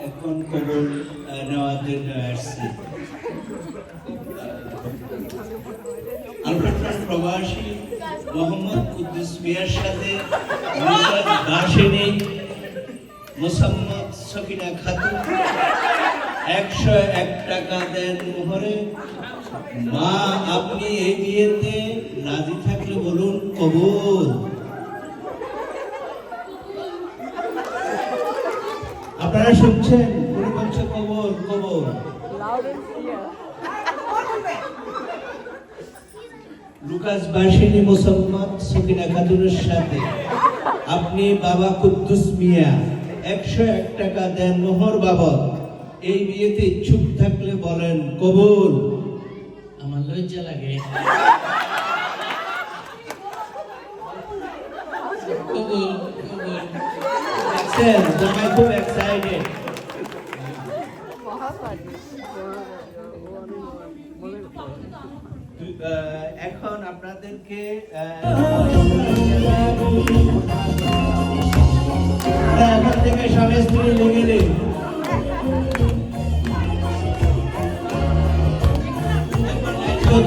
এখন কবর নেওয়ার জন্য আসছি। আলফাট্রাস প্রবাসী মোহাম্মদ কুদ্দুস মিয়ার সাথে বাসিনী মোসাম্মদ সকিনা খাতুন 101 টাকা দেন মোহরে। মা, আপনি এই বিয়েতে রাজি থাকলে বলুন কবুল। আপনারা শুনছেন? উনি বলছে কবুল কবুল। লুকাস বাসিনী মোসাম্মদ সকিনা খাতুনের সাথে আপনি বাবা কুদ্দুস মিয়া 101 টাকা দেন মোহর বাবদ। এই বিয়েতে ইচ্ছুক থাকলে বলেন কবুল। আমার লজ্জা লাগে। কবুল কবুল। দেখছেন জামাই খুব এক্সাইটেড। এখন আপনাদেরকে এখন থেকে স্বামী স্ত্রী লেগে নেই। এখন